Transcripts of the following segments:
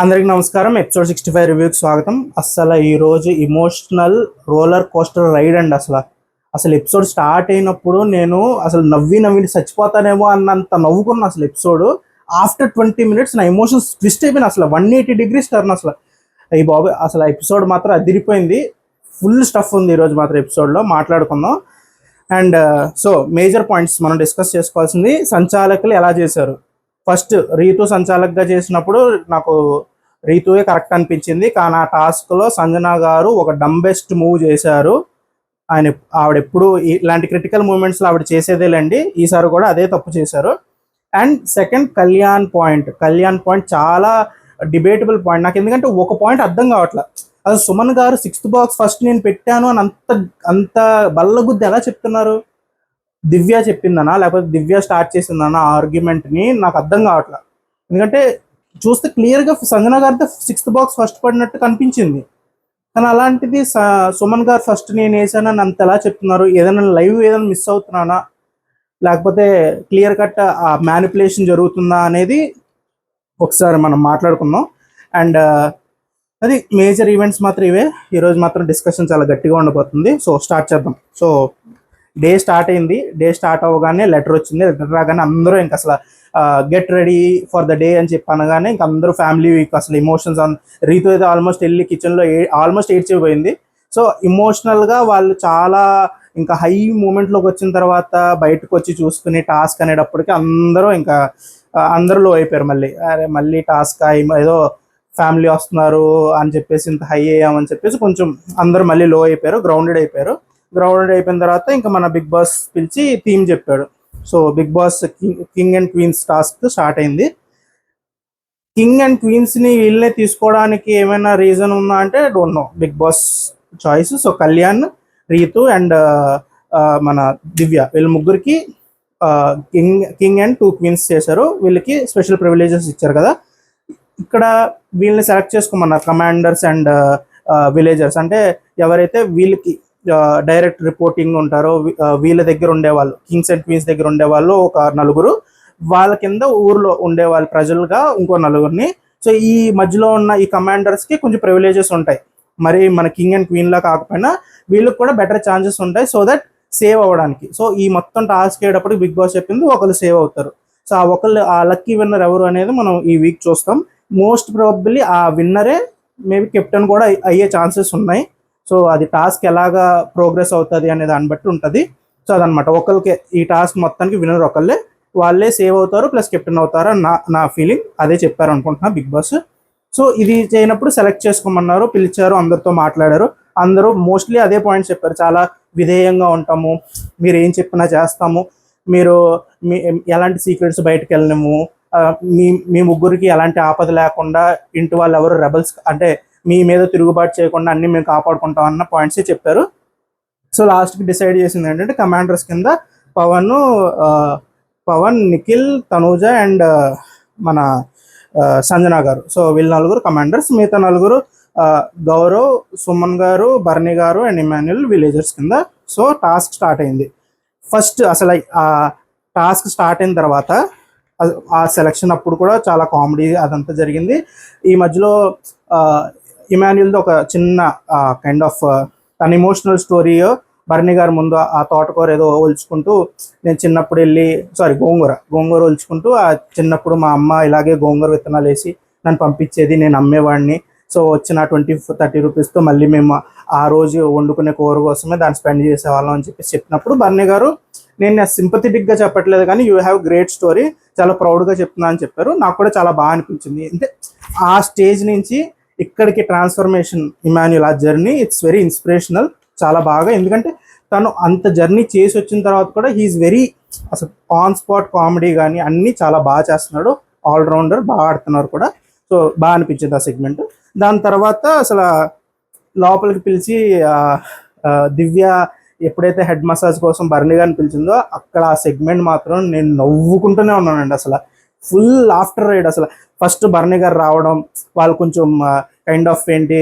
అందరికి నమస్కారం. ఎపిసోడ్ 65 రివ్యూకి స్వాగతం. అసలు ఈరోజు ఇమోషనల్ రోలర్ కోస్టర్ రైడ్ అండి. అసలు ఎపిసోడ్ స్టార్ట్ అయినప్పుడు నేను అసలు నవ్వి చచ్చిపోతానేమో అన్నంత నవ్వుకున్నా. అసలు ఎపిసోడ్ ఆఫ్టర్ 20 మినిట్స్ నా ఎమోషన్స్ ట్విస్ట్ అయిపోయినా. అసలు 180 degrees టర్న్. అసలు ఈ బాబు అసలు ఎపిసోడ్ మాత్రం అదిరిపోయింది. ఫుల్ స్టఫ్ ఉంది ఈరోజు మాత్రం ఎపిసోడ్లో, మాట్లాడుకుందాం. అండ్ సో మేజర్ పాయింట్స్ మనం డిస్కస్ చేసుకోవాల్సింది, సంచాలకులు ఎలా చేశారు. ఫస్ట్ రీతు సంచాలకుగా చేసినప్పుడు నాకు రీతువే కరెక్ట్ అనిపించింది. కానీ ఆ టాస్క్లో సంజన గారు ఒక డంబెస్ట్ మూవ్ చేశారు. ఆవిడ ఎప్పుడు ఇలాంటి క్రిటికల్ మూమెంట్స్లో ఆవిడ చేసేదేలేండి, ఈసారి కూడా అదే తప్పు చేశారు. అండ్ సెకండ్ కళ్యాణ్ పాయింట్ చాలా డిబేటబుల్ పాయింట్ నాకు. ఎందుకంటే ఒక పాయింట్ అర్థం కావట్లేదు. అసలు సుమన్ గారు 6th బాక్స్ ఫస్ట్ నేను పెట్టాను అని అంత బల్లగుద్ది ఎలా చెప్తున్నారు? దివ్య చెప్పిందనా లేకపోతే దివ్య స్టార్ట్ చేసిందనా ఆర్గ్యుమెంట్ని? నాకు అర్థం కావట్లేదు. ఎందుకంటే చూస్తే క్లియర్గా సంజన గారితో 6th బాక్స్ ఫస్ట్ పడినట్టు కనిపించింది. కానీ అలాంటిది సుమన్ గారు ఫస్ట్ నేను వేసానని అంత ఎలా చెప్తున్నారు? ఏదైనా లైవ్ ఏదైనా మిస్ అవుతున్నానా, లేకపోతే క్లియర్ కట్ ఆ మ్యానిపులేషన్ జరుగుతుందా అనేది ఒకసారి మనం మాట్లాడుకుందాం. అండ్ అది మేజర్ ఈవెంట్స్ మాత్రం ఇవే. ఈరోజు మాత్రం డిస్కషన్ చాలా గట్టిగా ఉండబోతుంది. సో స్టార్ట్ చేద్దాం. సో డే స్టార్ట్ అయింది. డే స్టార్ట్ అవ్వగానే లెటర్ వచ్చింది. లెటర్ రాగానే అందరూ ఇంకా అసలు get ready for the day అని చెప్పి అనగానే ఇంకా అందరూ ఫ్యామిలీ వీక్ అసలు ఎమోషన్స్ రీతు అయితే ఆల్మోస్ట్ వెళ్ళి కిచెన్లో ఆల్మోస్ట్ ఏడ్చిపోయింది. సో ఇమోషనల్గా వాళ్ళు చాలా ఇంకా హై మూమెంట్లోకి వచ్చిన తర్వాత బయటకు వచ్చి చూసుకుని టాస్క్ అనేటప్పటికి అందరూ లో అయిపోయారు. మళ్ళీ టాస్క్ ఏదో ఫ్యామిలీ వస్తున్నారు అని చెప్పేసి ఇంత హై అయ్యామని చెప్పేసి కొంచెం అందరూ మళ్ళీ లో అయిపోయారు, గ్రౌండెడ్ అయిపోయిన తర్వాత ఇంకా మన బిగ్ బాస్ పిలిచి థీమ్ చెప్పాడు. So Bigg Boss king and queens task start అయింది. కింగ్ అండ్ క్వీన్స్ని వీళ్ళనే తీసుకోవడానికి ఏమైనా రీజన్ ఉందా అంటే don't know, Bigg Boss choice. So Kalyan, Ritu and మన దివ్య, వీళ్ళ ముగ్గురికి కింగ్ అండ్ 2 క్వీన్స్ చేశారు. వీళ్ళకి స్పెషల్ ప్రివిలేజెస్ ఇచ్చారు కదా. ఇక్కడ వీళ్ళని సెలెక్ట్ చేసుకోమన్నారు, కమాండర్స్ అండ్ విలేజర్స్. అంటే ఎవరైతే వీళ్ళకి డైరెక్ట్ రిపోర్టింగ్ ఉంటారో వీళ్ళ దగ్గర ఉండేవాళ్ళు, కింగ్స్ అండ్ క్వీన్స్ దగ్గర ఉండేవాళ్ళు ఒక 4, వాళ్ళ కింద ఊర్లో ఉండేవాళ్ళు ప్రజలుగా ఇంకో 4. సో ఈ మధ్యలో ఉన్న ఈ కమాండర్స్కి కొంచెం ప్రివిలేజెస్ ఉంటాయి. మరి మన కింగ్ అండ్ క్వీన్లా కాకపోయినా వీళ్ళకి కూడా బెటర్ ఛాన్సెస్ ఉంటాయి, సో దట్ సేవ్ అవ్వడానికి. సో ఈ మొత్తం టాస్క్ అయ్యేటప్పుడు బిగ్ బాస్ చెప్పింది ఒకళ్ళు సేవ్ అవుతారు. సో ఆ లక్కీ విన్నర్ ఎవరు అనేది మనం ఈ వీక్ చూస్తాం. మోస్ట్ ప్రాబబ్లీ ఆ విన్నరే మేబీ కెప్టెన్ కూడా అయ్యే ఛాన్సెస్ ఉన్నాయి. సో అది టాస్క్ ఎలాగా ప్రోగ్రెస్ అవుతుంది అనే దాన్ని బట్టి ఉంటుంది. సో అదనమాట, ఒకరికి ఈ టాస్క్ మొత్తానికి విన్నర్ ఒకళ్ళే, వాళ్ళే సేవ్ అవుతారు ప్లస్ కెప్టెన్ అవుతారు అని నా ఫీలింగ్. అదే చెప్పారు అనుకుంటున్నా బిగ్ బాస్. సో ఇది చేయనప్పుడు సెలెక్ట్ చేసుకోమన్నారు, పిలిచారు, అందరితో మాట్లాడారు. అందరూ మోస్ట్లీ అదే పాయింట్స్ చెప్పారు. చాలా విధేయంగా ఉంటాము, మీరు ఏం చెప్పినా చేస్తాము, మీరు ఎలాంటి సీక్రెట్స్ బయటకు వెళ్ళలేము, మీ ముగ్గురికి ఎలాంటి ఆపద లేకుండా ఇంటి వాళ్ళు ఎవరు రెబల్స్ అంటే మీ మీద తిరుగుబాటు చేయకుండా అన్ని మేము కాపాడుకుంటాం అన్న పాయింట్సే చెప్పారు. సో లాస్ట్కి డిసైడ్ చేసింది ఏంటంటే కమాండర్స్ కింద పవన్, నిఖిల్, తనూజ అండ్ మన సంజన గారు. సో వీళ్ళ 4 కమాండర్స్, మిగతా 4 గౌరవ్, సుమన్ గారు, బర్నీ గారు అండ్ ఇమాన్యుల్ విలేజర్స్ కింద. సో టాస్క్ స్టార్ట్ అయింది. ఫస్ట్ అసలు ఆ టాస్క్ స్టార్ట్ అయిన తర్వాత ఆ సెలక్షన్ అప్పుడు కూడా చాలా కామెడీ అదంతా జరిగింది. ఈ మధ్యలో ఇమాన్యుల్ది ఒక చిన్న కైండ్ ఆఫ్ తన ఇమోషనల్ స్టోరీ బర్నీ గారి ముందు ఆ తోటకూర ఏదో ఒలుచుకుంటూ, నేను చిన్నప్పుడు గోంగూర ఒలుచుకుంటూ, ఆ చిన్నప్పుడు మా అమ్మ ఇలాగే గోంగూర విత్తనాలు వేసి నన్ను పంపించేది, నేను అమ్మేవాడిని. సో వచ్చిన 20-30 రూపీస్తో మళ్ళీ మేము ఆ రోజు వండుకునే కూర కోసమే దాన్ని స్పెండ్ చేసేవాళ్ళం అని చెప్పి చెప్పినప్పుడు బర్నీ గారు, నేను సింపథెటిక్గా చెప్పట్లేదు కానీ యూ హ్యావ్ గ్రేట్ స్టోరీ, చాలా ప్రౌడ్గా చెప్తున్నా అని చెప్పారు. నాకు కూడా చాలా బాగా అనిపించింది. అంటే ఆ స్టేజ్ నుంచి ఇక్కడికి ట్రాన్స్ఫర్మేషన్ ఇమాన్యుల్, ఆ జర్నీ ఇట్స్ వెరీ ఇన్స్పిరేషనల్, చాలా బాగా. ఎందుకంటే తను అంత జర్నీ చేసి వచ్చిన తర్వాత కూడా హీఈస్ వెరీ అసలు ఆన్ స్పాట్ కామెడీ కానీ అన్నీ చాలా బాగా చేస్తున్నాడు. ఆల్రౌండర్, బాగా ఆడుతున్నారు కూడా. సో బాగా అనిపించింది ఆ సెగ్మెంట్. దాని తర్వాత అసలు లోపలికి పిలిచి దివ్య ఎప్పుడైతే హెడ్ మసాజ్ కోసం బర్నీ గారిని పిలిచిందో అక్కడ ఆ సెగ్మెంట్ మాత్రం నేను నవ్వుకుంటూనే ఉన్నానండి. అసలు ఫుల్ ఆఫ్టర్ రైడ్. అసలు ఫస్ట్ బర్నీ గారు రావడం, వాళ్ళు కొంచెం కైండ్ ఆఫ్ ఏంటి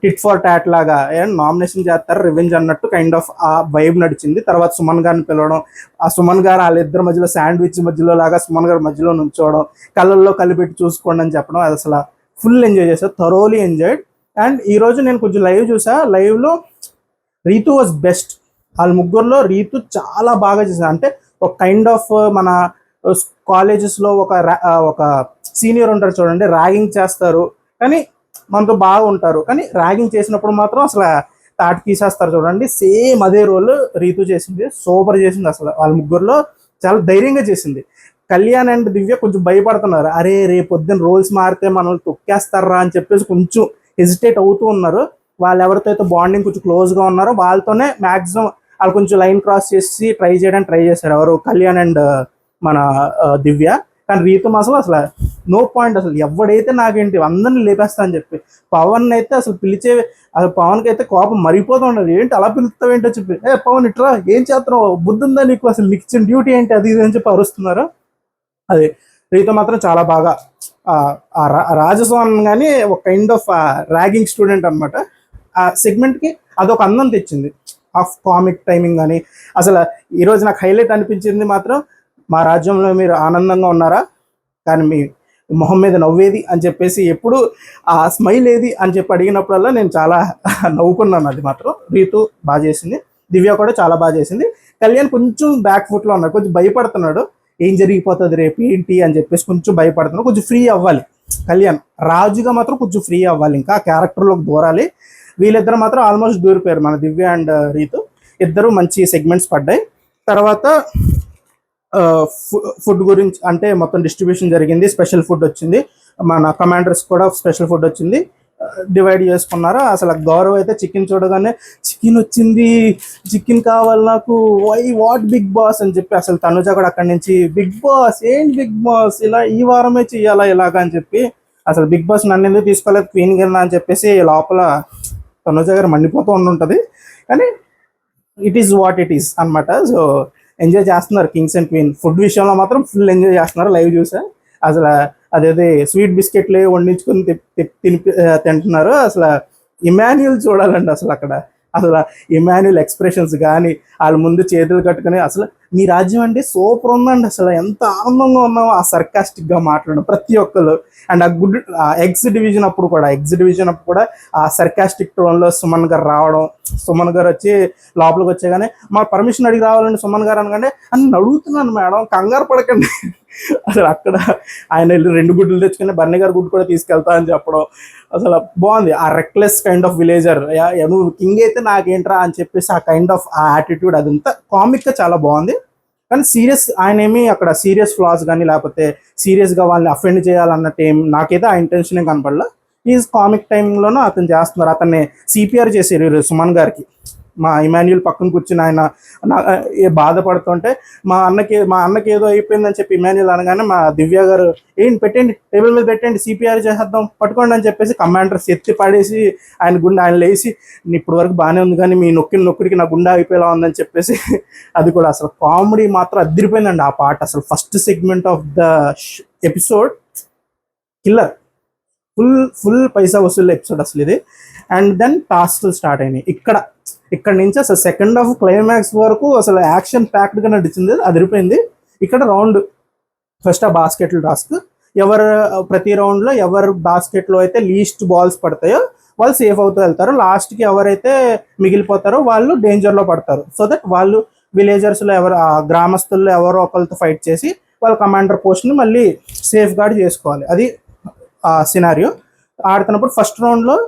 టిట్ ఫర్ టాట్ లాగా నామినేషన్ చేస్తారు రివెంజ్ అన్నట్టు కైండ్ ఆఫ్ ఆ వైబ్ నడిచింది. తర్వాత సుమన్ గారిని పిలవడం, ఆ సుమన్ గారు వాళ్ళిద్దరి మధ్యలో శాండ్విచ్ మధ్యలో లాగా సుమన్ గారి మధ్యలో నుంచోవడం, కళ్ళల్లో కలిపెట్టి చూసుకోండి అని చెప్పడం, అది అసలు ఫుల్ ఎంజాయ్ చేశా, థరోలీ ఎంజాయ్డ్. అండ్ ఈరోజు నేను కొంచెం లైవ్ చూసా, లైవ్లో రీతు వాజ్ బెస్ట్. వాళ్ళ ముగ్గురులో రీతు చాలా బాగా చేశారు. అంటే ఒక కైండ్ ఆఫ్ మన కాలేజెస్లో ఒక సీనియర్ ఉంటారు చూడండి, ర్యాగింగ్ చేస్తారు కానీ మనతో బాగా ఉంటారు, కానీ ర్యాగింగ్ చేసినప్పుడు మాత్రం అసలు తాటి తీసేస్తారు చూడండి, సేమ్ అదే రోల్ రీతు చేసింది. సూపర్ చేసింది. అసలు వాళ్ళ ముగ్గురులో చాలా ధైర్యంగా చేసింది. కళ్యాణ్ అండ్ దివ్య కొంచెం భయపడుతున్నారు, అరే రేపు పొద్దున్న రోల్స్ మారితే మనల్ని తొక్కేస్తారా అని చెప్పేసి కొంచెం హెజిటేట్ అవుతూ ఉన్నారు. వాళ్ళు ఎవరితో అయితే బాండింగ్ కొంచెం క్లోజ్గా ఉన్నారో వాళ్ళతోనే మ్యాక్సిమం వాళ్ళు కొంచెం లైన్ క్రాస్ చేసి ట్రై చేయడానికి ట్రై చేశారు, ఎవరు కళ్యాణ్ అండ్ మన దివ్య. కానీ రీతు అసలు నో పాయింట్, అసలు ఎవడైతే నాకేంటి అందరిని లేపేస్తా అని చెప్పి పవన్ అయితే అసలు అసలు పవన్కి అయితే కోపం మరిపోతూ ఉండదు, ఏంటి అలా పిలుస్తావు ఏంటో చెప్పి, పవన్ ఇట్రా ఏం చేస్తున్నావు, బుద్ధి ఉందా నీకు, అసలు నీకు ఇచ్చిన డ్యూటీ ఏంటి, అది ఇది అని చెప్పి అరుస్తున్నారు. అది రీతు మాత్రం చాలా బాగా రాజస్వాన్ కానీ ఒక కైండ్ ఆఫ్ ర్యాగింగ్ స్టూడెంట్ అనమాట. ఆ సెగ్మెంట్కి అదొక అందం తెచ్చింది, ఆఫ్ కామిక్ టైమింగ్ కానీ. అసలు ఈరోజు నాకు హైలైట్ అనిపించింది మాత్రం, మా రాజ్యంలో మీరు ఆనందంగా ఉన్నారా కానీ మీ మొహం మీద నవ్వేది అని చెప్పేసి, ఎప్పుడు ఆ స్మైల్ ఏది అని చెప్పి అడిగినప్పుడల్లా నేను చాలా నవ్వుకున్నాను. అది మాత్రం రీతు బాగా చేసింది, దివ్య కూడా చాలా బాగా చేసింది. కళ్యాణ్ కొంచెం బ్యాక్ ఫుట్లో ఉన్నాడు, కొంచెం భయపడుతున్నాడు, ఏం జరిగిపోతుంది రేపు ఏంటి అని చెప్పేసి కొంచెం భయపడుతున్నాడు. కొంచెం ఫ్రీ అవ్వాలి కళ్యాణ్, రాజుగా మాత్రం కొంచెం ఫ్రీ అవ్వాలి, ఇంకా క్యారెక్టర్లోకి దూరాలి. వీళ్ళిద్దరు మాత్రం ఆల్మోస్ట్ దూరిపోయారు, మన దివ్య అండ్ రీతు ఇద్దరు మంచి సెగ్మెంట్స్ పడ్డాయి. తర్వాత ఫుడ్ గురించి అంటే మొత్తం డిస్ట్రిబ్యూషన్ జరిగింది, స్పెషల్ ఫుడ్ వచ్చింది, మన కమాండర్స్ కూడా స్పెషల్ ఫుడ్ వచ్చింది, డివైడ్ చేసుకున్నారు. అసలు గౌరవ్ అయితే చికెన్ చూడగానే చికెన్ వచ్చింది, చికెన్ కావాలి నాకు, వాట్ బిగ్ బాస్ అని చెప్పి, అసలు తనుజ కూడా అక్కడి నుంచి బిగ్ బాస్ ఏంటి బిగ్ బాస్ ఇలా ఈ వారమే చెయ్యాలా ఇలాగా అని చెప్పి, అసలు బిగ్ బాస్ నన్ను ఎందుకు తీసుకోలేదు క్వీన్ గిన్నా అని చెప్పేసి లోపల తనుజ గారు మండిపోతూ ఉంటుంది. కానీ it is what it is అనమాట. సో ఎంజాయ్ చేస్తున్నారు కింగ్స్ అండ్ క్వీన్. ఫుడ్ విషయంలో మాత్రం ఫుల్ ఎంజాయ్ చేస్తున్నారు, లైవ్ చూసా. అసలు అదేది స్వీట్ బిస్కెట్లు వండించుకొని తింటున్నారు. అసలు ఇమాన్యుల్ చూడాలండి అసలు అక్కడ, అసలు ఇమాన్యుల్ ఎక్స్ప్రెషన్స్ కానీ, వాళ్ళ ముందు చేతులు కట్టుకుని, అసలు మీ రాజ్యం అంటే సూపర్ ఉందండి, అసలు ఎంత ఆనందంగా ఉన్నామో ఆ సర్కాస్టిక్గా మాట్లాడడం ప్రతి ఒక్కరు. అండ్ ఆ ఎగ్స్ డివిజన్ అప్పుడు కూడా ఆ సర్కాస్టిక్ టోన్లో సుమన్ గారు రావడం, సుమన్ గారు వచ్చి లోపలికి వచ్చేగానే మా పర్మిషన్ అడిగి రావాలండి సుమన్ గారు అనగానే, అని అడుగుతున్నాను మేడం కంగారు పడకండి, అసలు అక్కడ ఆయన 2 గుడ్లు తెచ్చుకుని బన్నీ గారు గుడ్డు కూడా తీసుకెళ్తా అని చెప్పడం, అసలు బాగుంది. ఆ రెక్లెస్ కైండ్ ఆఫ్ విలేజర్, నువ్వు కింగ్ అయితే నాకేంట్రా అని చెప్పేసి ఆ కైండ్ ఆఫ్ ఆ యాటిట్యూడ్, అదంతా కామిక్గా చాలా బాగుంది. కానీ ఆయన ఏమి అక్కడ సీరియస్ ఫ్లాస్ కానీ లేకపోతే సీరియస్గా వాళ్ళని అఫెండ్ చేయాలన్నట్టు నాకైతే ఆ ఇంటెన్షన్ కనపడలా. ఈ కామిక్ టైంలోనూ అతను చేస్తున్నారు, అతన్ని సిపిఆర్ చేసారు సుమన్ గారికి. మా ఇమాన్యుల్ పక్కన కూర్చుని ఆయన బాధపడుతుంటే మా అన్నకి ఏదో అయిపోయిందని చెప్పి ఇమాన్యుల్ అనగానే మా దివ్య గారు ఏంటి పెట్టండి టేబుల్ మీద పెట్టండి సిపిఆర్ చేసేద్దాం పట్టుకోండి అని చెప్పేసి కమాండర్స్ ఎత్తి పడేసి ఆయన లేచి ఇప్పటి వరకు బాగానే ఉంది కానీ మీ నొక్కిడికి నా గుండె అయిపోయేలా ఉందని చెప్పేసి అది కూడా అసలు కామెడీ మాత్రం అదిరిపోయిందండి ఆ పాట. అసలు first segment of the episode killer, full paisa వసూలు ఎపిసోడ్ అసలు ఇది. అండ్ దెన్ టాస్క్ స్టార్ట్ అయినాయి. ఇక్కడ నుంచి అసలు సెకండ్ హాఫ్ క్లైమాక్స్ వరకు అసలు యాక్షన్ ప్యాక్డ్గా నడిచింది, అదిరిపోయింది. ఇక్కడ రౌండ్ ఫస్ట్ ఆ బాస్కెట్లు టాస్క్, ప్రతి రౌండ్లో ఎవరు బాస్కెట్లో అయితే లీస్ట్ బాల్స్ పడతాయో వాళ్ళు సేఫ్ అవుతూ వెళ్తారు, లాస్ట్కి ఎవరైతే మిగిలిపోతారో వాళ్ళు డేంజర్లో పడతారు. సో దట్ వాళ్ళు విలేజర్స్లో ఆ గ్రామస్తుల్లో ఎవరో ఒకరితో ఫైట్ చేసి వాళ్ళ కమాండర్ పోస్ట్ని మళ్ళీ సేఫ్ గార్డ్ చేసుకోవాలి. అది ఆ సినారియో. ఆడుతున్నప్పుడు ఫస్ట్ రౌండ్లో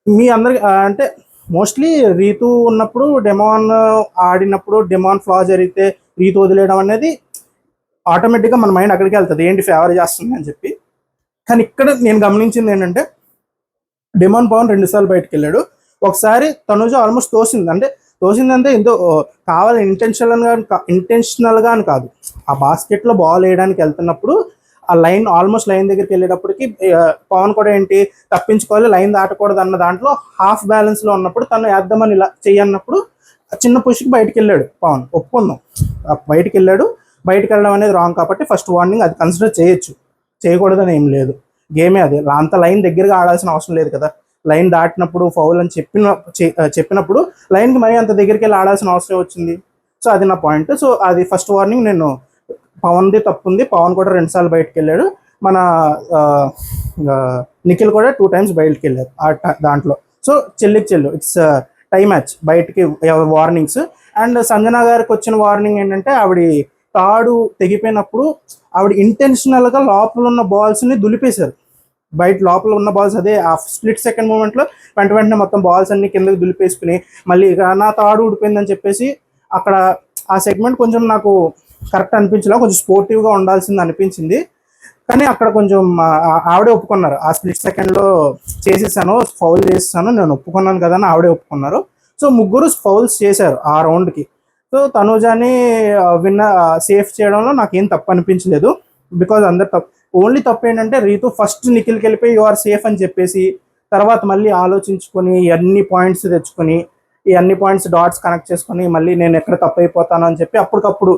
మీ అందరికి అంటే మోస్ట్లీ రీతు ఉన్నప్పుడు డెమాన్ ఆడినప్పుడు డెమాన్ ఫ్లా జరిగితే రీతు వదిలేయడం అనేది ఆటోమేటిక్గా మన మైండ్ అక్కడికి వెళ్తుంది, ఏంటి ఫేవర్ చేస్తుంది అని చెప్పి. కానీ ఇక్కడ నేను గమనించింది ఏంటంటే డెమాన్ పవన్ 2 సార్లు బయటకు వెళ్ళాడు. ఒకసారి తనుజ ఆల్మోస్ట్ తోసిందంటే ఎంతో కావాలి ఇంటెన్షనల్గా అని కాదు, ఆ బాస్కెట్లో బాల్ వేయడానికి వెళ్తున్నప్పుడు ఆ ఆల్మోస్ట్ లైన్ దగ్గరికి వెళ్ళేటప్పటికి పవన్ కూడా ఏంటి తప్పించుకోవాలి, లైన్ దాటకూడదు అన్న దాంట్లో హాఫ్ బ్యాలెన్స్లో ఉన్నప్పుడు తను వేద్దామని ఇలా చెయ్యన్నప్పుడు చిన్న పుష్కి బయటకు వెళ్ళాడు పవన్, ఒప్పుకుందాం బయటకు వెళ్ళడం అనేది రాంగ్ కాబట్టి ఫస్ట్ వార్నింగ్ అది కన్సిడర్ చేయకూడదని ఏం లేదు, గేమే అది. అంత లైన్ దగ్గరగా ఆడాల్సిన అవసరం లేదు కదా, లైన్ దాటినప్పుడు ఫౌల్ అని చెప్పినప్పుడు లైన్కి మరీ అంత దగ్గరికి వెళ్ళి ఆడాల్సిన అవసరం వచ్చింది. సో అది నా పాయింట్. సో అది ఫస్ట్ వార్నింగ్, నేను పవన్ది తప్పు ఉంది, పవన్ కూడా 2 సార్లు బయటకు వెళ్ళాడు. మన ఆ, ఆ, నిఖిల్ కూడా 2 times బయటకు వెళ్ళారు దాంట్లో. సో చెల్లికి చెల్లు, ఇట్స్ టై మ్యాచ్, బయటికి వార్నింగ్స్. అండ్ సంజన గారికి వచ్చిన వార్నింగ్ ఏంటంటే ఆవిడ తాడు తెగిపోయినప్పుడు ఆవిడ ఇంటెన్షనల్గా లోపల ఉన్న బాల్స్ని దులిపేశారు. బయట లోపల ఉన్న బాల్స్, అదే ఆ స్ప్లిట్ సెకండ్ మూమెంట్లో వెంటనే మొత్తం బాల్స్ అన్ని కిందకి దులిపేసుకుని మళ్ళీ ఇక నా తాడు ఊడిపోయిందని చెప్పేసి అక్కడ ఆ సెగ్మెంట్ కొంచెం నాకు కరెక్ట్ అనిపించలా, కొంచెం స్పోర్టివ్గా ఉండాల్సింది అనిపించింది. కానీ అక్కడ కొంచెం ఆవిడే ఒప్పుకున్నారు, ఆ స్ప్లిట్ సెకండ్లో చేసేసాను, ఫౌల్ చేసేసాను, నేను ఒప్పుకున్నాను కదా అని ఆవిడే ఒప్పుకున్నారు. సో ముగ్గురు ఫౌల్స్ చేశారు ఆ రౌండ్కి. సో తనూజాని సేఫ్ చేయడంలో నాకేం తప్పు అనిపించలేదు. బికాజ్ అందరు తప్పు, ఓన్లీ తప్పు ఏంటంటే రీతు ఫస్ట్ నిఖిల్కి వెళ్ళిపోయి యు ఆర్ సేఫ్ అని చెప్పేసి తర్వాత మళ్ళీ ఆలోచించుకొని అన్ని పాయింట్స్ తెచ్చుకొని ఈ అన్ని పాయింట్స్ డాట్స్ కనెక్ట్ చేసుకొని మళ్ళీ నేను ఎక్కడ తప్పు అయిపోతాను అని చెప్పి అప్పటికప్పుడు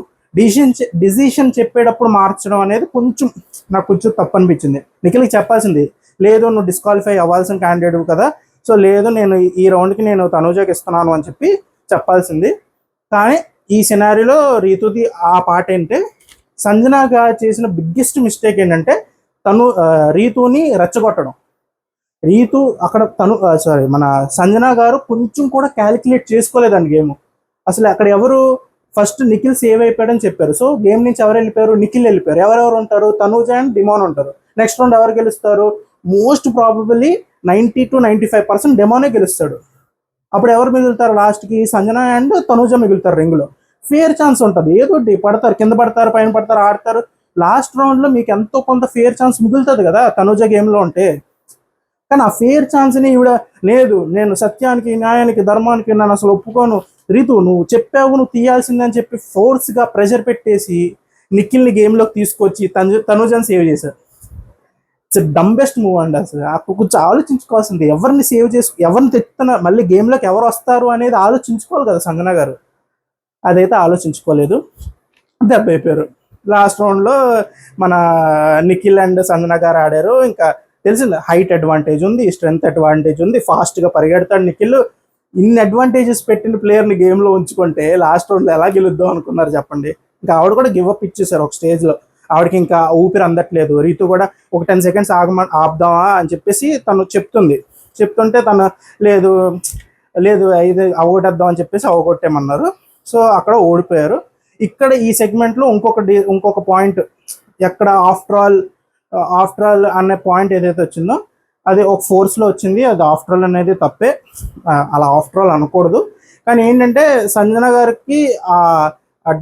డిసిషన్ చెప్పేటప్పుడు మార్చడం అనేది కొంచెం నాకు కొంచెం తప్పు అనిపించింది. నిఖిల్కి చెప్పాల్సింది, లేదు నువ్వు డిస్క్వాలిఫై అవ్వాల్సిన క్యాండిడేట్ కదా, సో లేదు నేను ఈ రౌండ్కి నేను తనూజాకి ఇస్తున్నాను అని చెప్పి చెప్పాల్సింది. కానీ ఈ సినారీలో రీతుది ఆ పాట ఏంటంటే సంజనాగా చేసిన బిగ్గెస్ట్ మిస్టేక్ ఏంటంటే రీతుని రెచ్చగొట్టడం. రీతు అక్కడ మన సంజన గారు కొంచెం కూడా క్యాలిక్యులేట్ చేసుకోలేదండి గేమ్. అసలు అక్కడ ఎవరు ఫస్ట్ నిఖిల్ సేవ్ అయిపోయాడని చెప్పారు. సో గేమ్ నుంచి ఎవరు వెళ్ళిపోయారు? నిఖిల్ వెళ్ళిపోయారు. ఎవరెవరు ఉంటారు? తనూజ అండ్ డిమాన్ ఉంటారు. నెక్స్ట్ రౌండ్ ఎవరు గెలుస్తారు? మోస్ట్ ప్రాబబుల్లీ 90 to 95% డెమోనే గెలుస్తాడు. అప్పుడు ఎవరు మిగులుతారు? లాస్ట్కి సంజన అండ్ తనూజ మిగులుతారు రింగ్లో. ఫేర్ ఛాన్స్ ఉంటుంది, ఏదో పడతారు, కింద పడతారు, పైన పడతారు, ఆడతారు. లాస్ట్ రౌండ్లో మీకు ఎంతో కొంత ఫేర్ ఛాన్స్ మిగులుతుంది కదా తనూజ గేమ్లో ఉంటే. కానీ ఆ ఫేర్ ఛాన్స్ని ఈవిడ లేదు, నేను సత్యానికి, న్యాయానికి, ధర్మానికి నేను అసలు ఒప్పుకోను, రీతు నువ్వు చెప్పావు నువ్వు తీయాల్సిందని చెప్పి ఫోర్స్గా ప్రెషర్ పెట్టేసి నిఖిల్ని గేమ్లోకి తీసుకొచ్చి తనూజని సేవ్ చేశారు. ఇట్స్ డంబెస్ట్ మూవ్ అండి. అసలు కొంచెం ఆలోచించుకోవాల్సింది, ఎవరిని సేవ్ ఎవరిని తెచ్చుతున్నారు, మళ్ళీ గేమ్లోకి ఎవరు వస్తారు అనేది ఆలోచించుకోవాలి కదా సంజన గారు. అదైతే ఆలోచించుకోలేదు, దెబ్బ అయిపోయారు. లాస్ట్ రౌండ్లో మన నిఖిల్ అండ్ సంజన గారు ఆడారు. ఇంకా తెలిసింది హైట్ అడ్వాంటేజ్ ఉంది, స్ట్రెంగ్త్ అడ్వాంటేజ్ ఉంది, ఫాస్ట్గా పరిగెడతాడు నిఖిల్. ఇన్ని అడ్వాంటేజెస్ పెట్టిన ప్లేయర్ని గేమ్లో ఉంచుకుంటే లాస్ట్ రౌండ్లో ఎలా గెలుద్దాం అనుకున్నారు చెప్పండి. ఇంకా ఆవిడ కూడా గివ్ అప్ ఇచ్చేసారు ఒక స్టేజ్లో. ఆవిడకి ఇంకా ఊపిరి అందట్లేదు. రీతు కూడా ఒక 10 seconds ఆపుదామా అని చెప్పేసి తను చెప్తుంటే తను లేదు లేదు ఇది అవగొట్టేద్దాం అని చెప్పేసి అవగొట్టేమన్నారు. సో అక్కడ ఓడిపోయారు. ఇక్కడ ఈ సెగ్మెంట్లో ఇంకొక పాయింట్, ఎక్కడ ఆఫ్టర్ ఆల్ అనే పాయింట్ ఏదైతే వచ్చిందో అది ఒక ఫోర్స్లో వచ్చింది. అది ఆఫ్టర్ ఆల్ అనేది తప్పే, అలా ఆఫ్టర్ ఆల్ అనకూడదు. కానీ ఏంటంటే సంజన గారికి ఆ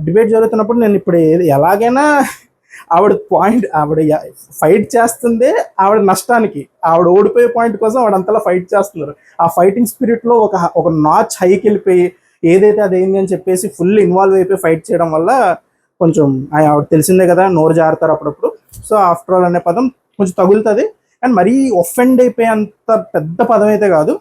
డిబేట్ జరుగుతున్నప్పుడు నేను ఇప్పుడు ఎలాగైనా ఆవిడ ఫైట్ చేస్తుంది, ఆవిడ నష్టానికి, ఆవిడ ఓడిపోయే పాయింట్ కోసం ఆవిడ అంతలా ఫైట్ చేస్తున్నారు. ఆ ఫైటింగ్ స్పిరిట్లో ఒక నాచ్ హైకి వెళ్ళిపోయి ఏదైతే అదేంది అని చెప్పేసి ఫుల్ ఇన్వాల్వ్ అయిపోయి ఫైట్ చేయడం వల్ల కొంచెం ఆవిడ తెలిసిందే కదా, నోరు జారుతారు అప్పుడప్పుడు. సో ఆఫ్టర్ ఆల్ అనే పదం కొంచెం తగులుతుంది, కానీ మరీ ఒఫెండ్ అయిపోయి అంత పెద్ద పదం అయితే కాదు.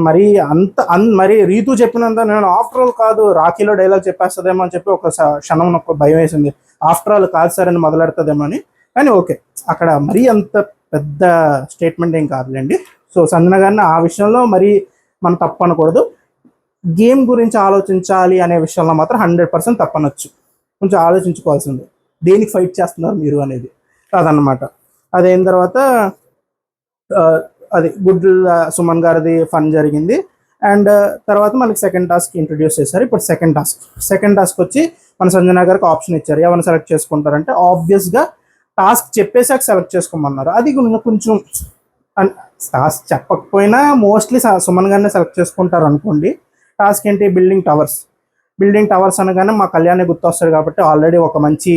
మరి రీతు చెప్పినంత నేను ఆఫ్టర్ ఆల్ కాదు, రాఖీలో డైలాగ్ చెప్పేస్తుందేమో అని చెప్పి ఒక క్షణం నాకు భయం వేసింది. ఆఫ్టర్ ఆల్ కాదు సార్ అని మొదలెడుతుందేమో అని. కానీ ఓకే, అక్కడ మరీ అంత పెద్ద స్టేట్మెంట్ ఏం కాదులేండి. సో సంజన గారిని ఆ విషయంలో మరీ మనం తప్పు అనకూడదు. గేమ్ గురించి ఆలోచించాలి అనే విషయంలో మాత్రం 100% తప్పనొచ్చు. కొంచెం ఆలోచించుకోవాల్సింది, దేనికి ఫైట్ చేస్తున్నారు మీరు అనేది. అదన్నమాట. అదైన తర్వాత అది గుడ్ సుమన్ గారిది ఫన్ జరిగింది. అండ్ తర్వాత మనకి సెకండ్ టాస్క్ ఇంట్రడ్యూస్ చేశారు. ఇప్పుడు సెకండ్ టాస్క్ వచ్చి మన సంజన గారికి ఆప్షన్ ఇచ్చారు, ఎవరిని సెలెక్ట్ చేసుకుంటారంటే ఆబ్వియస్గా టాస్క్ చెప్పేసాక సెలెక్ట్ చేసుకోమన్నారు. అది కొంచెం టాస్క్ చెప్పకపోయినా మోస్ట్లీ సుమన్ గారిని సెలెక్ట్ చేసుకుంటారు అనుకోండి. టాస్క్ ఏంటి? బిల్డింగ్ టవర్స్ అనగానే మా కళ్యాణే గుర్తొస్తాడు కాబట్టి ఆల్రెడీ ఒక మంచి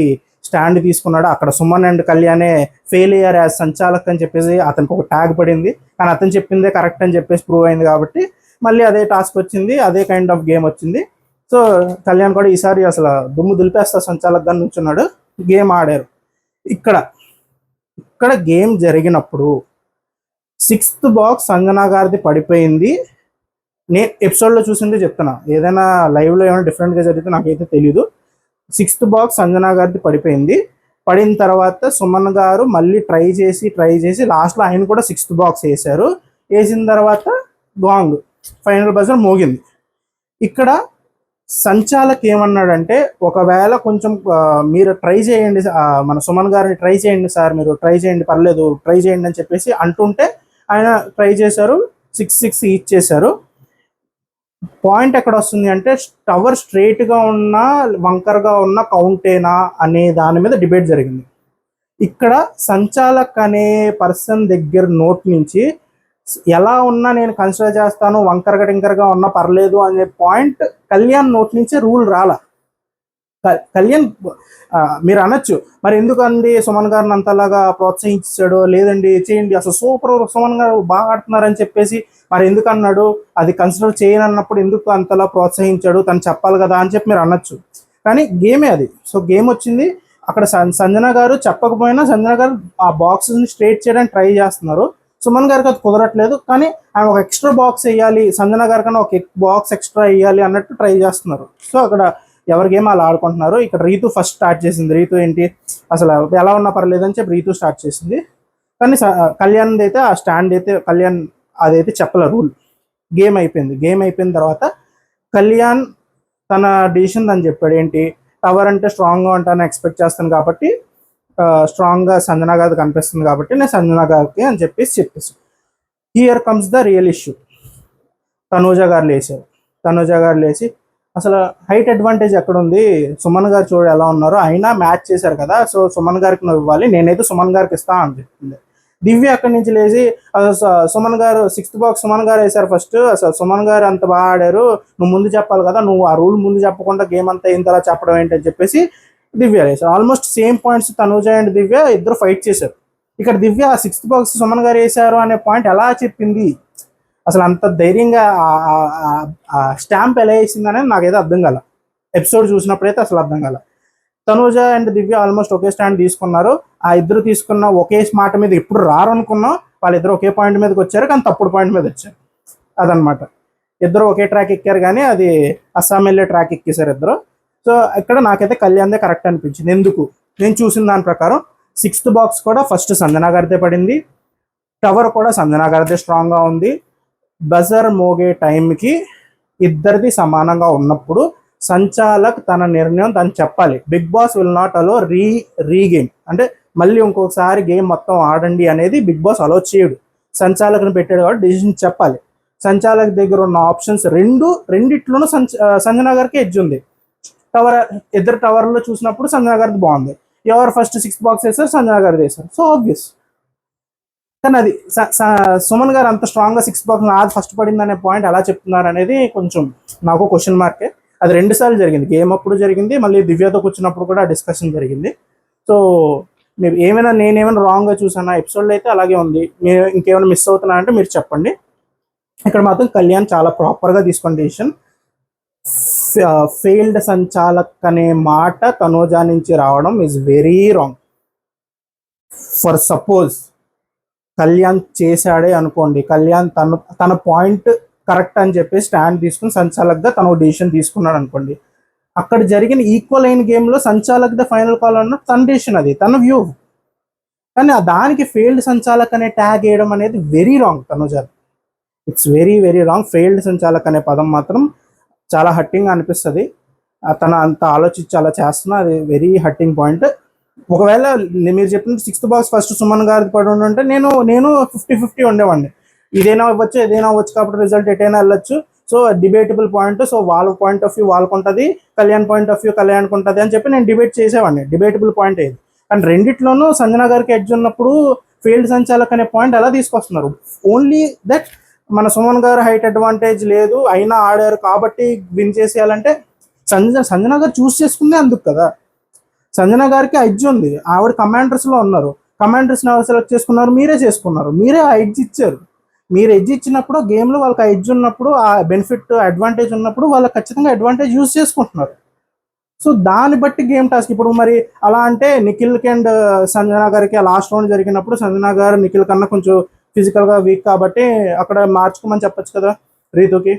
స్టాండ్ తీసుకున్నాడు. అక్కడ సుమన్ అండ్ కళ్యాణే ఫెయిల్ అయ్యారు యాజ్ సంచాలక్ అని చెప్పేసి అతనికి ఒక ట్యాగ్ పడింది. కానీ అతను చెప్పిందే కరెక్ట్ అని చెప్పేసి ప్రూవ్ అయింది కాబట్టి మళ్ళీ అదే టాస్క్ వచ్చింది, అదే కైండ్ ఆఫ్ గేమ్ వచ్చింది. సో కళ్యాణ్ కూడా ఈసారి అసలు దుమ్ము దులిపేస్తా సంచాలక్ గా నుంచున్నాడు. గేమ్ ఆడారు. ఇక్కడ గేమ్ జరిగినప్పుడు 6th బాక్స్ సంజనా గారిది పడిపోయింది. నేను ఎపిసోడ్లో చూసిందే చెప్తున్నా, ఏదైనా లైవ్లో ఏమైనా డిఫరెంట్గా జరిగితే నాకైతే తెలీదు. 6th బాక్స్ సంజనా గారిది పడిపోయింది. పడిన తర్వాత సుమన్ గారు మళ్ళీ ట్రై చేసి లాస్ట్లో ఆయన కూడా 6th బాక్స్ వేసిన తర్వాత గాంగ్ ఫైనల్ బజర్ మోగింది. ఇక్కడ సంచాలక్ ఏమన్నాడంటే ఒకవేళ కొంచెం మీరు ట్రై చేయండి, మన సుమన్ గారిని ట్రై చేయండి సార్, మీరు ట్రై చేయండి పర్లేదు ట్రై చేయండి అని చెప్పేసి అంటుంటే ఆయన ట్రై చేశారు, 6-6 ఇచ్చేశారు. పాయింట్ ఎక్కడ వస్తుంది అంటే టవర్ స్ట్రైట్గా ఉన్నా వంకరగా ఉన్న కౌంటేనా అనే దాని మీద డిబేట్ జరిగింది. ఇక్కడ సంచాలక్ అనే పర్సన్ దగ్గర నోట్ నుంచి ఎలా ఉన్నా నేను కన్సిడర్ చేస్తాను, వంకరగా టింకరగా ఉన్నా పర్లేదు అనే పాయింట్ కళ్యాణ్ నోట్ నుంచే రూల్ రాలా. కళ్యాణ్ మీరు అనొచ్చు మరి ఎందుకండి సుమన్ గారిని అంతలాగా ప్రోత్సహించాడు, లేదండి చేయండి అసలు సూపర్ సుమన్ గారు బాగా ఆడుతున్నారని చెప్పేసి మరి ఎందుకు అన్నాడు, అది కన్సిడర్ చేయను అన్నప్పుడు ఎందుకు అంతలా ప్రోత్సహించాడు, తను చెప్పాలి కదా అని చెప్పి మీరు అనొచ్చు. కానీ గేమే అది. సో గేమ్ వచ్చింది అక్కడ. సంజన గారు చెప్పకపోయినా సంజన గారు ఆ బాక్స్ని స్ట్రేట్ చేయడానికి ట్రై చేస్తున్నారు. సుమన్ గారికి అది కుదరట్లేదు, కానీ ఆయన ఒక ఎక్స్ట్రా బాక్స్ వేయాలి, సంజన గారి కన్నా ఒక బాక్స్ ఎక్స్ట్రా వేయాలి అన్నట్టు ట్రై చేస్తున్నారు. సో అక్కడ ఎవరి గేమ్ అలా ఆడుకుంటున్నారు. ఇక్కడ రీతు ఫస్ట్ స్టార్ట్ చేసింది. రీతు ఏంటి అసలు ఎలా ఉన్నా పర్లేదు అని చెప్పి రీతు స్టార్ట్ చేసింది. కానీ కళ్యాణ్ అయితే ఆ స్టాండ్ అయితే కళ్యాణ్ అదైతే చెప్పలే రూల్. గేమ్ అయిపోయింది. గేమ్ అయిపోయిన తర్వాత కళ్యాణ్ తన డిసిషన్ అని చెప్పాడు. ఏంటి టవర్ అంటే స్ట్రాంగ్గా ఉంటానని ఎక్స్పెక్ట్ చేస్తాను కాబట్టి స్ట్రాంగ్గా సంజన గారికి కనిపిస్తుంది కాబట్టి నేను సంజన గారికి అని చెప్పేసి here comes the real issue. Tanuja గారు లేచారు. తనూజ గారు లేచి అసలు హైట్ అడ్వాంటేజ్ ఎక్కడుంది, సుమన్ గారు చూడు ఎలా ఉన్నారు, అయినా మ్యాచ్ చేశారు కదా, సో సుమన్ గారికి నువ్వు ఇవ్వాలి, నేనైతే సుమన్ గారికి ఇస్తా అని చెప్పింది. దివ్య అక్కడి నుంచి లేచి అసలు సుమన్ గారు 6th బాక్స్ సుమన్ గారు వేశారు ఫస్ట్, అసలు సుమన్ గారు అంత బాగా ఆడారు, నువ్వు ముందు చెప్పాలి కదా, నువ్వు ఆ రూల్ ముందు చెప్పకుండా గేమ్ అంతా అయిన తర్వాత చెప్పడం ఏంటని చెప్పేసి దివ్య వేశారు. Almost same points Tanuja and Divya ఇద్దరు ఫైట్ చేశారు. ఇక్కడ దివ్య 6th బాక్స్ సుమన్ గారు వేశారు అనే పాయింట్ ఎలా చెప్పింది, అసలు అంత ధైర్యంగా స్టాంప్ ఎలా వేసింది అనేది నాకైతే అర్థం కాల. ఎపిసోడ్ చూసినప్పుడైతే అసలు అర్థం కాల. Tanuja and Divya almost okay stand తీసుకున్నారు. ఆ ఇద్దరు తీసుకున్న ఒకే మాట మీద ఎప్పుడు రారనుకున్నాం, వాళ్ళిద్దరు ఒకే పాయింట్ మీదకి వచ్చారు, కానీ తప్పుడు పాయింట్ మీద వచ్చారు. అదనమాట. ఇద్దరు ఒకే ట్రాక్ ఎక్కారు, కానీ అది అస్సాం వెళ్ళే ట్రాక్ ఎక్కేశారు ఇద్దరు. సో ఇక్కడ నాకైతే కళ్యాణ్దే కరెక్ట్ అనిపించింది. ఎందుకు, నేను చూసిన దాని ప్రకారం 6th బాక్స్ కూడా ఫస్ట్ సంజనా గారితే పడింది, టవర్ కూడా సంజనా గారితే స్ట్రాంగ్గా ఉంది. బజర్ మోగే టైంకి ఇద్దరిది సమానంగా ఉన్నప్పుడు సంచాలక్ తన నిర్ణయం తను చెప్పాలి. Bigg Boss will not allow regame అంటే మళ్ళీ ఇంకొకసారి గేమ్ మొత్తం ఆడండి అనేది బిగ్ బాస్ అలో చేయడు. సంచాలకుని పెట్టాడు కాబట్టి డిసిషన్ చెప్పాలి. సంచాలక్ దగ్గర ఉన్న ఆప్షన్స్ రెండిట్లోనూ సంజనా గారికి ఎడ్జ్ ఉంది. ఇద్దరు టవర్లో చూసినప్పుడు సంజనా గారిది బాగుంది. ఎవరు ఫస్ట్ 6th బాక్స్ వేసారు, సంజనా గారు వేశారు. So obvious. కానీ అది సుమన్ గారు అంత స్ట్రాంగ్గా 6th బాక్స్ నాది ఫస్ట్ పడింది అనే పాయింట్ ఎలా చెప్తున్నారు అనేది కొంచెం నాకు క్వశ్చన్ మార్కే. అది 2 సార్లు జరిగింది. గేమ్ అప్పుడు జరిగింది, మళ్ళీ దివ్యతో కూర్చున్నప్పుడు కూడా డిస్కషన్ జరిగింది. సో మీరు నేనేమైనా రాంగ్గా చూసాను ఎపిసోడ్లో అయితే అలాగే ఉంది. మీరు ఇంకేమైనా మిస్ అవుతున్నా అంటే మీరు చెప్పండి. ఇక్కడ మాత్రం కళ్యాణ్ చాలా ప్రాపర్గా తీసుకున్న డిసిషన్. ఫెయిల్డ్ సంచాలక్ అనే మాట తనూజా నుంచి రావడం is very wrong. For suppose Kalyan చేశాడే అనుకోండి, కళ్యాణ్ తన పాయింట్ కరెక్ట్ అని చెప్పి స్టాండ్ తీసుకుని సంచాలక్గా తన డిసిషన్ తీసుకున్నాడు అనుకోండి, అక్కడ జరిగిన ఈక్వల్ అయిన గేమ్లో సంచాలక్ ద ఫైనల్ కాల్ అన్న తన డిసిషన్, అది తన వ్యూ. కానీ దానికి ఫెయిల్డ్ సంచాలక్ అనే ట్యాగ్ వేయడం అనేది very wrong. Tanuja, it's very very wrong. Failed సంచాలక్ అనే పదం మాత్రం చాలా హట్టింగ్ అనిపిస్తుంది. తను అంత ఆలోచించి అలా చేస్తున్నా, అది వెరీ హట్టింగ్ పాయింట్. ఒకవేళ మీరు చెప్పిన 6th బాక్స్ ఫస్ట్ సుమన్ గారి పడి ఉంటే నేను 50-50 ఉండేవాడిని. ఇదేనా అవ్వచ్చు, ఏదైనా అవ్వచ్చు, కాబట్టి రిజల్ట్ ఎటైనా వెళ్ళొచ్చు. So debatable point. సో వాళ్ళ పాయింట్ ఆఫ్ వ్యూ వాళ్ళకు ఉంటుంది, కళ్యాణ్ పాయింట్ ఆఫ్ వ్యూ కళ్యాణ్కి ఉంటుంది అని చెప్పి నేను డిబేట్ చేసేవాడిని. డిబేటబుల్ పాయింట్ ఏది. కానీ రెండిట్లోనూ సంజనా గారికి ఎడ్జ్ ఉన్నప్పుడు ఫెయిల్డ్ సంచాలక్ అనే పాయింట్ ఎలా తీసుకొస్తున్నారు? ఓన్లీ దట్ మన సుమన్ గారు హైట్ అడ్వాంటేజ్ లేదు, అయినా ఆడారు కాబట్టి విన్ చేసేయాలంటే సంజనా గారు చూస్ చేసుకుందే అందుకు కదా. సంజనా గారికి ఎడ్జ్ ఉంది, ఆవిడ కమాండర్స్లో ఉన్నారు. కమాండర్స్ని ఎవరు సెలెక్ట్ చేసుకున్నారు? మీరే చేసుకున్నారు, మీరే ఆ ఎడ్జ్ ఇచ్చారు. మీరు ఎడ్జ్ ఇచ్చినప్పుడు గేమ్లో వాళ్ళకి ఆ ఎడ్జ్ ఉన్నప్పుడు, ఆ బెనిఫిట్ అడ్వాంటేజ్ ఉన్నప్పుడు వాళ్ళకి ఖచ్చితంగా అడ్వాంటేజ్ యూజ్ చేసుకుంటున్నారు. సో దాన్ని బట్టి గేమ్ టాస్క్. ఇప్పుడు మరి అలా అంటే నిఖిల్కి అండ్ సంజనా గారికి లాస్ట్ రౌండ్ జరిగినప్పుడు సంజనా గారు నిఖిల్ కన్నా కొంచెం ఫిజికల్గా వీక్ కాబట్టి అక్కడ మార్చుకోమని చెప్పొచ్చు కదా రీతుకి.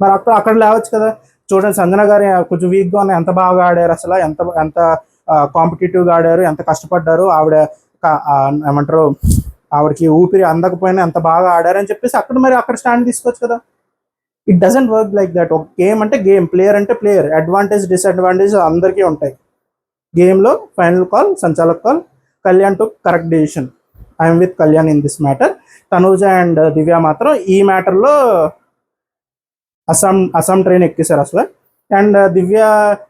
మరి అక్కడ లేవచ్చు కదా. చూడండి సంజన గారు కొంచెం వీక్గా ఉన్నాయి, ఎంత బాగా ఆడారు, అసలు ఎంత కాంపిటేటివ్గా ఆడారు, ఎంత కష్టపడ్డారు, ఆవిడ ఏమంటారు ఆవిడకి ఊపిరి అందకపోయినా ఎంత బాగా ఆడారు అని చెప్పేసి అక్కడ స్టాండ్ తీసుకోవచ్చు కదా. It doesn't work like that. ఒక గేమ్ అంటే గేమ్, ప్లేయర్ అంటే ప్లేయర్, అడ్వాంటేజ్ డిసడ్వాంటేజ్ అందరికీ ఉంటాయి. గేమ్లో ఫైనల్ కాల్ సంచాలక్ call. Kalyan to correct decision. I'm with Kalyan in this matter. Tanuja and Divya మాత్రం ఈ మ్యాటర్లో అస్సాం ట్రైన్ ఎక్కేశారు అసలు. అండ్ దివ్య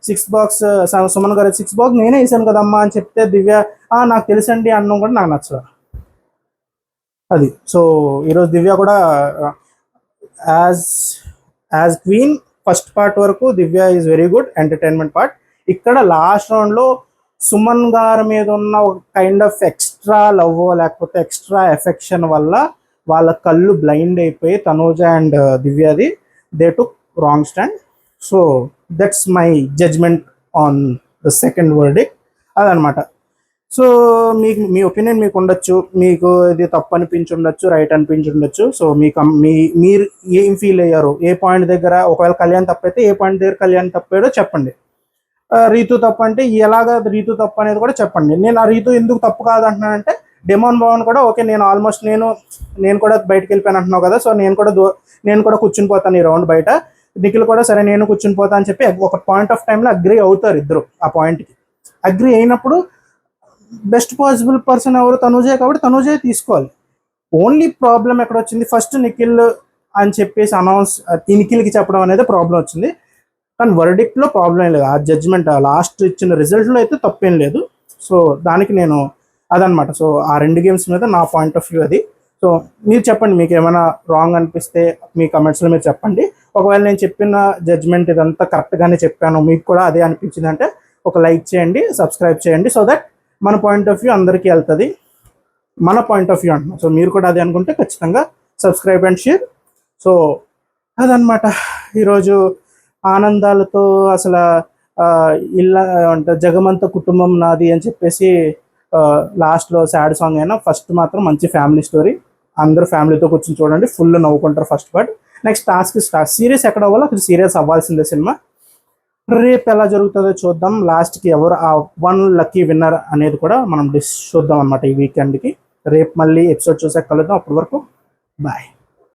6 బాక్స్, సుమన్ గారు 6 బాక్స్ నేనే వేసాను కదమ్మా అని చెప్తే దివ్య నాకు తెలుసండి అన్నం కూడా నాకు నచ్చదు అది. సో ఈరోజు దివ్య కూడా యాజ్ క్వీన్ ఫస్ట్ పార్ట్ వరకు Divya is very good entertainment part. ఇక్కడ లాస్ట్ రౌండ్లో సుమన్ గారి మీద ఉన్న ఒక కైండ్ ఆఫ్ ఎక్స్ట్రా లవ్ లేకపోతే ఎక్స్ట్రా ఎఫెక్షన్ వల్ల వాళ్ళ కళ్ళు బ్లైండ్ అయిపోయి తనూజ అండ్ దివ్యది they took wrong stand. So that's my judgement on the second verdict అదనమాట. సో మీకు మీ ఒపీనియన్ మీకు ఉండొచ్చు, మీకు ఇది తప్పు అనిపించి ఉండొచ్చు, రైట్ అనిపించి ఉండొచ్చు. సో మీరు ఏం ఫీల్ అయ్యారు, ఏ పాయింట్ దగ్గర ఒకవేళ కళ్యాణ్ తప్పైతే ఏ పాయింట్ దగ్గర కళ్యాణ్ తప్పాడో చెప్పండి. రీతు తప్పు అంటే ఎలాగా రీతు తప్పు అనేది కూడా చెప్పండి. నేను ఆ రీతు ఎందుకు తప్పు కాదు అంటున్నానంటే డెమోన్ భవన్ కూడా ఓకే, నేను ఆల్మోస్ట్ నేను కూడా బయటకు వెళ్ళిపోయాను అంటున్నావు కదా, సో నేను కూడా కూర్చుని పోతాను ఈ రౌండ్ బయట. నిఖిల్ కూడా సరే నేను కూర్చుని పోతా అని చెప్పి ఒక పాయింట్ ఆఫ్ టైంలో అగ్రి అవుతారు ఇద్దరు. ఆ పాయింట్కి అగ్రి అయినప్పుడు బెస్ట్ పాసిబుల్ పర్సన్ ఎవరు, తనూజే, కాబట్టి తనూజే తీసుకోవాలి. ఓన్లీ ప్రాబ్లం ఎక్కడ వచ్చింది, ఫస్ట్ నిఖిల్ అని చెప్పేసి ఈ నిఖిల్కి చెప్పడం అనేది ప్రాబ్లం వచ్చింది. కానీ వర్డిక్ట్లో ప్రాబ్లం ఏం లేదు. ఆ జడ్జ్మెంట్ లాస్ట్ ఇచ్చిన రిజల్ట్లో అయితే తప్పేం లేదు. సో దానికి నేను అదనమాట. సో ఆ 2 గేమ్స్ మీద నా పాయింట్ ఆఫ్ వ్యూ అది. సో మీరు చెప్పండి, మీకు ఏమైనా రాంగ్ అనిపిస్తే మీ కమెంట్స్లో మీరు చెప్పండి. ఒకవేళ నేను చెప్పిన జడ్జ్మెంట్ ఇదంతా కరెక్ట్గానే చెప్పాను, మీకు కూడా అదే అనిపించింది అంటే ఒక లైక్ చేయండి, సబ్స్క్రైబ్ చేయండి. సో దట్ మన పాయింట్ ఆఫ్ వ్యూ అందరికీ వెళ్తుంది. మన పాయింట్ ఆఫ్ వ్యూ అంటున్నాం. సో మీరు కూడా అదే అనుకుంటే ఖచ్చితంగా సబ్స్క్రైబ్ అండ్ షేర్. సో అదనమాట ఈరోజు ఆనందాలతో అసలు అంటే జగమంత కుటుంబం నాది అని చెప్పేసి లాస్ట్లో సాడ్ సాంగ్ అయినా ఫస్ట్ మాత్రం మంచి ఫ్యామిలీ స్టోరీ. అందరూ ఫ్యామిలీతో కూర్చొని చూడండి, ఫుల్ నవ్వుకుంటారు first part. Next task start, serious ఎక్కడ అవ్వాలో అక్కడ సీరియస్ అవ్వాల్సిందే సినిమా. రేపు ఎలా జరుగుతుందో చూద్దాం. లాస్ట్కి ఎవరు ఆ 1 లక్కీ విన్నర్ అనేది కూడా మనం చూద్దాం అనమాట ఈ వీకెండ్కి. రేపు మళ్ళీ ఎపిసోడ్ చూసాక కలుద్దాం. అప్పటి వరకు బాయ్.